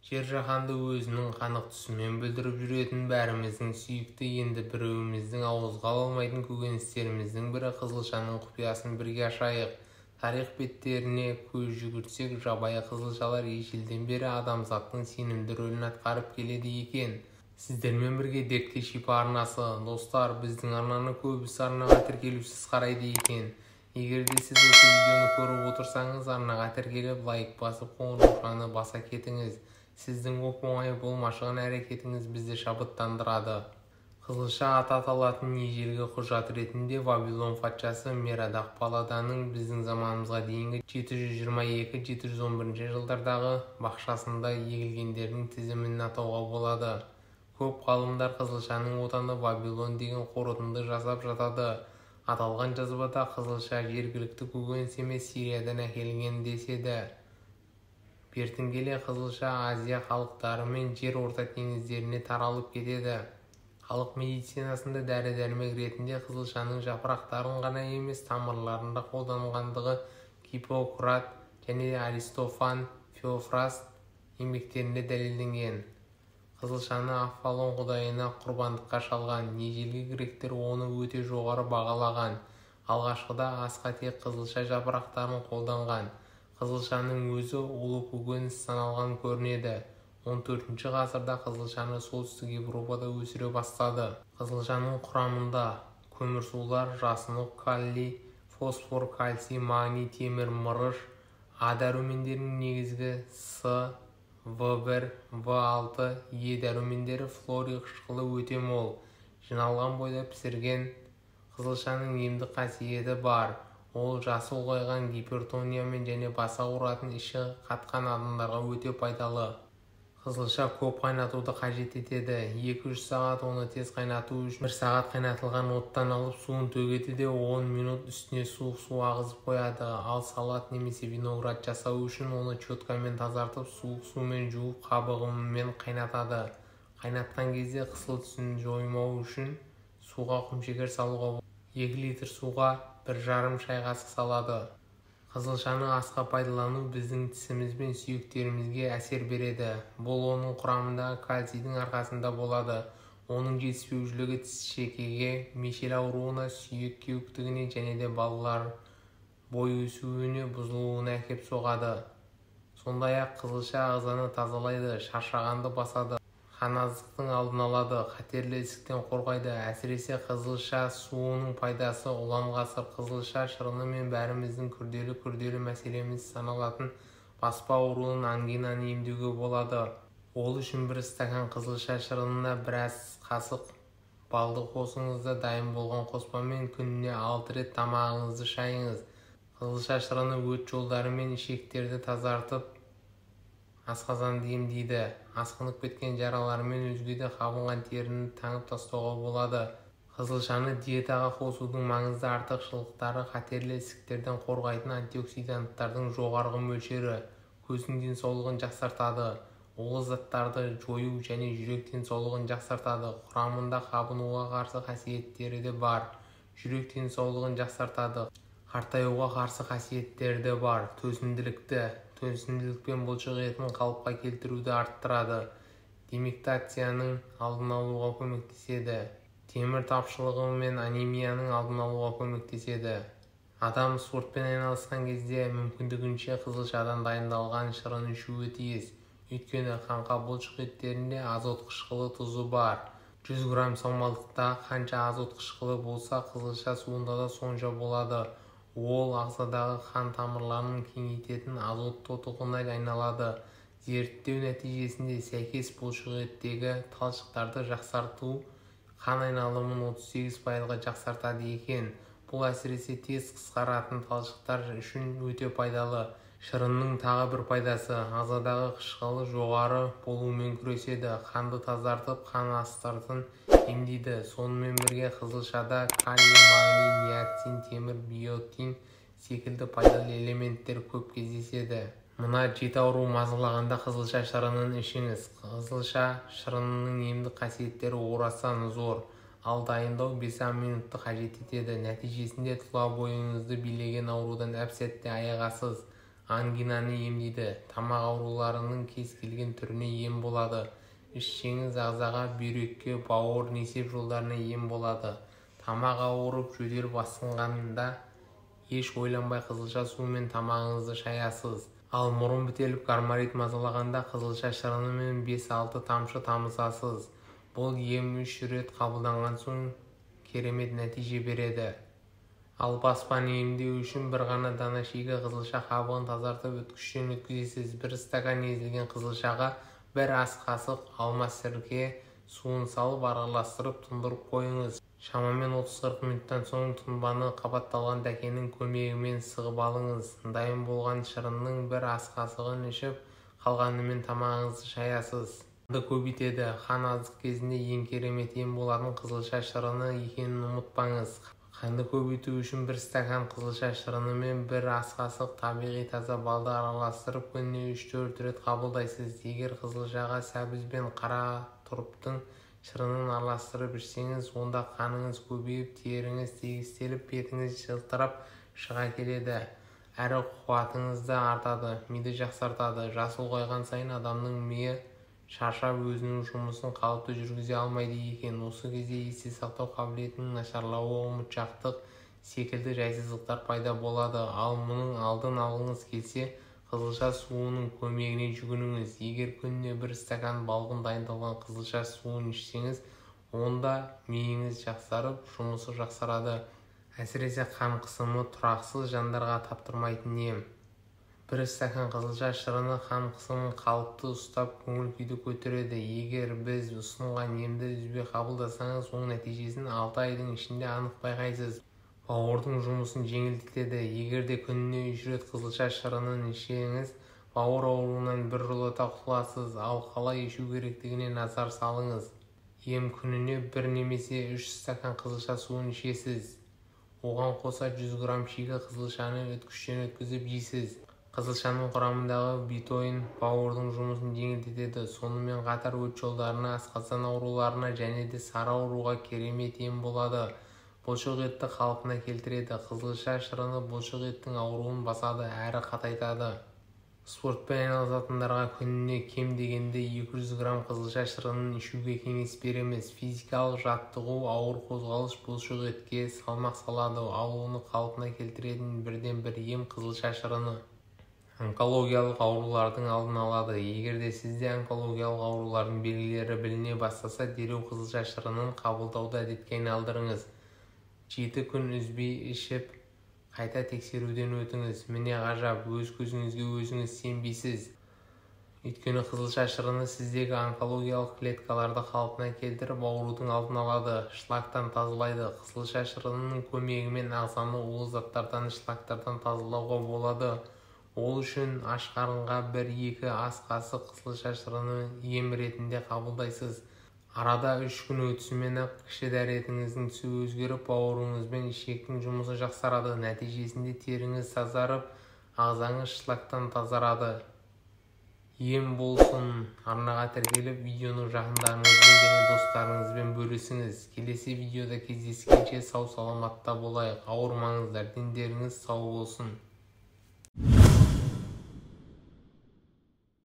Жер жаһанды өзінің қанық түсімен білдіріп жүретін бәріміздің сүйікті, енді біреуіміздің ауызға ала алмайтын көкөністеріміздің бірі қызылшаның құпиясын бірге ашайық. Тарих беттеріне көз жүгіртсек, жабайы қызылшалар ежелден бері адамзаттың сенімді рөлін атқарып келеді екен. Сіздермен бірге Дерті Шипа арнасы. Достар, біздің арнаны көбісі арнаға тіркелусіз қарайды екен. Егер де сіз осы видеоны көріп отырсаңыз, арнаға тіркеліп, лайк басып, қоңыраушаны баса кетіңіз. Сіздің оп-оңай болмашыған әрекетіңіз бізді шабыттандырады. Қызылша аты аталатын ежелгі құжат ретінде Вавилон патшасы Мерадах Паладаның біздің заманымызға дейінгі 722-711 жылдардағы бақшасында егілгендердің тізімін атауға болады. Көп ғалымдар қызылшаның отаны Вавилон деген қорытынды жасап жатады. Аталған жазбада қызылша жергілікті көкөніс емес, Сириядан әкелінген деседі. Бертін келе қызылша Азия халықтары мен жер орта теңіздеріне таралып кетеді. Халық медицинасында дәрі-дәрмек ретінде қызылшаның жапырақтарын ғана емес, тамырларында қолданылғандығы Гиппократ және Аристофан Феофраст еңбектерінде дәлелденген. Қызылшаны Аполлон құдайына құрбандыққа шалған. Ежелгі гректер оны өте жоғары бағалаған. Алғашқыда асқа тек қызылша жапырақтарын қолданған. Қызылшаның өзі ұлы көкөніс саналған көрінеді. 14 ғасырда қызылшаны солтүстік Европада өсіре бастады. Қызылшаның құрамында көмірсулар, жасұнық, калий, фосфор, кальций, магний, темір, мырыш, А дәрумендерінің негізгі С, В1, В6, Е дәрумендері, флорий қышқылы өте мол. Жиналған бойда пісірген қызылшаның емдік қасиеті бар. Ол жасы ұлғайған гипертониямен және баса ауыратын іші қатқан адамдарға өте пайдалы. Қызылша көп қайнатуды қажет етеді. 2-3 сағат оны тез қайнату үшін 1 сағат қайнатылған оттан алып суын төгеді де 10 минут үстіне суық су ағызып қояды. Ал салат немесе виноград жасау үшін оны щеткамен тазартып, суық сумен жуып, қабығымен қайнатады. Қайнатқан кезде қысыл түсін жоймау үшін суға құмшекер салуға 2 литр суға 1,5 шай қасық салады. Қызылшаны асқа пайдалану біздің тісіміз бен сүйектерімізге әсер береді. Бұл оның құрамындағы кальцийдің арқасында болады. Оның жетіспеушілігі тіс шекеге, мешел ауруына, сүйек кеуіктігіне және де балалар бой өсуіне, бұзылуына әкеп соғады. Сондай-ақ қызылша ағзаны тазалайды, шаршағанды басады, қаназықтың алдын алады, қатерлі ісіктен қорғайды. Әсіресе қызылша суының пайдасы ұлан ғасыр. Қызылша шырыны мен бәріміздің күрделі мәселеміз саналатын баспа ауруын, ангинаны емдеуге болады. Ол үшін 1 стакан қызылша шырынына біраз қасық балды қосыңыз да дайын болған қоспамен күніне 6 рет тамағыңызды шайыңыз. Қызылша шырыны өт жолдары мен ішектерді тазартып, асқазанды емдейді. Асқынып кеткен жаралар мен өзге де қабынған теріні таңып тастауға болады. Қызылшаны диетаға қосудың маңызды артықшылықтары қатерлі ісіктерден қорғайтын антиоксиданттардың жоғарғы мөлшері, көздің денсаулығын жақсартады, улы заттарды жою және жүрек денсаулығын жақсартады. Құрамында қабынуға қарсы қасиеттері де бар. Жүрек денсаулығын жақсартады. Қартаюға қарсы қасиеттері де бар. Төзімділікпен бұлшық етін қалыпқа келтіруді арттырады. Демектацияның алдын алуға көмектеседі. Темір тапшылығы мен анемияның алдын алуға көмектеседі. Адам спортпен айналысқан кезде мүмкіндігінше қызылшадан дайындалған шырын ішуі тиіс. Өйткені қаңқа бұлшық еттерінде азот қышқылы тұзы бар. 100 грамм салмақтықта қанша азот қышқылы болса, қызылша суында да сонша болады. Ол ағзадағы қан тамырларын кеңейтетін азот тотығына айналады. Зерттеу нәтижесінде сәйкес бұлшық еттегі талшықтарды жақсарту қан айналымын 38%-ға жақсартады екен. Бұл әсіресе тез қысқаратын талшықтар үшін өте пайдалы. Шырынның тағы бір пайдасы ағзадағы қышқылы жоғары болумен күреседі. Қанды тазартып, қан астыртын емдейді. Сонымен бірге қызылшада калий, магний, ниацин, темір, биотин секілді пайдалы элементтер көп кездеседі. Мына 7 ауру мазалағанда қызылша шырынын ішіңіз. Қызылша шырынының емдік қасиеттері орасан зор. Ал дайындау 5 минутты қажет етеді. Нәтижесінде тұла бойыңызды билеген аурудан әп-сәтте аяғасыз. ангинаны емдейді. Тамақ ауруларының кез келген түріне ем болады. Ішсеңіз ағзаға, бүйрекке, бауыр, несеп жолдарына ем болады. Тамақ ауырып жөтел басынғанда еш ойланбай қызылша суымен тамағыңызды шаясыз. Ал мұрын бітеліп гармарит мазалағанда қызылша шырынымен 5-6 тамшы тамызасыз. Бұл ем 3 рет қабылданған соң керемет нәтиже береді. Ал баспаны емдеу үшін бір ғана дана шикі қызылша қабығын тазартып өткіштен өткізесіз. 1 стакан езілген қызылшаға 1 ас қасық алма сірке суын салып араластырып тұндырып қойыңыз. Шамамен 30-40 минуттан соң тұнбаны қабатталған дәкенің көмегімен сығып алыңыз. Дайын болған шырынның 1 ас қасығын ішіп, қалғанымен тамағыңызды шаясыз. Қанды көбейтеді. Қан аздық кезінде ең керемет ем болатын қызылша шырыны екенін ұмытпаңыз. Қанды көбейту үшін 1 стакан қызылша шырынымен 1 ас қасық табиғи таза балды араластырып күніне 3-4 рет қабылдайсыз. Егер қызылшаға сәбіз бен қара тұрыптың шырынын араластырып ішсеңіз, онда қаныңыз көбейіп, теріңіз тегістеліп, бетіңіз жылтырап шыға келеді. Әрі қуатыңыз да артады, миды жақсартады. Жас ұлғайған сайын адамның миы шаршап өзінің жұмысын қалыпты жүргізе алмайды екен. Осы кезде есте сақтау қабілетінің нашарлауы, ұмытшақтық секілді жайсыздықтар пайда болады. Ал мұның алдын алғыңыз келсе, қызылша суының көмегіне жүгініңіз. Егер күніне 1 стакан балғын дайындалған қызылша суын ішсеңіз, онда миыңыз жақсарып, жұмысы жақсарады. Әсіресе қан қысымы тұрақсыз жандарға таптырмайтын ем. 1 стакан қызылша шырыны қан қысымын қалыпты ұстап, көңіл күйді көтереді. Егер біз ұсынған емді үзбей қабылдасаңыз, оң нәтижесін 6 айдың ішінде анық байқайсыз. Бауырдың жұмысын жеңілдетеді. Егер де күніне 3 рет қызылша шырынын ішсеңіз, бауыр ауруынан біржолата құтыласыз. Ал қалай ішу керектігіне назар салыңыз. Ем күніне 1 немесе 3 стакан қызылша суын ішесіз. Оған қоса 100 грамм шикі қызылшаны өткіштен өткізіп жейсіз. Қызылшаның құрамындағы битоин бауырдың жұмысын жеңілдетеді. Сонымен қатар өт жолдарына, асқазан ауруларына және де сары ауруға керемет ем болады. Бұлшық етті қалпына келтіреді. Қызылша шырыны бұлшық еттің ауруын басады, әрі қатайтады. Спортпен айналысатындарға күніне кем дегенде 200 грамм қызылша шырынын ішуге кеңес береміз. Физикалық жаттығу, ауыр қозғалыс бұлшық етке салмақ салады. Ал оны қалпына келтіретін бірден бір ем қызылша шырыны. Онкологиялық аурулардың алдын алады. Егер де сізде онкологиялық аурулардың белгілері біліне бастаса, дереу қызылша шырынын қабылдауды әдетке айналдырыңыз. 7 күн үзбей ішіп, қайта тексеруден өтіңіз. Міне ғажап, өз көзіңізге өзіңіз сенбейсіз. Өйткені қызылша шырыны сіздегі онкологиялық клеткаларды қалпына келтіріп, аурудың алдын алады, шлактан тазалайды. Қызылша шырынының көмегімен ағзаны улы заттардан, шлактардан тазалауға болады. Ол үшін аш қарынға 1-2 ас қасық қызылша шырыны ем ретінде қабылдайсыз. Арада 3 күн өтісімен-ақ кіші дәретіңіздің түсі өзгеріп, бауырыңыз бен ішектің жұмысы жақсарады. Нәтижесінде теріңіз тазарып, ағзаңыз шлактан тазарады. Ем болсын. Арнаға тіркеліп, видеоны жақындарыңызбен және достарыңызбен бөлісіңіз. Келесі видеода кездескенше сау саламатта болайық. Ауырмаңыздар, дендеріңіз сау болсын.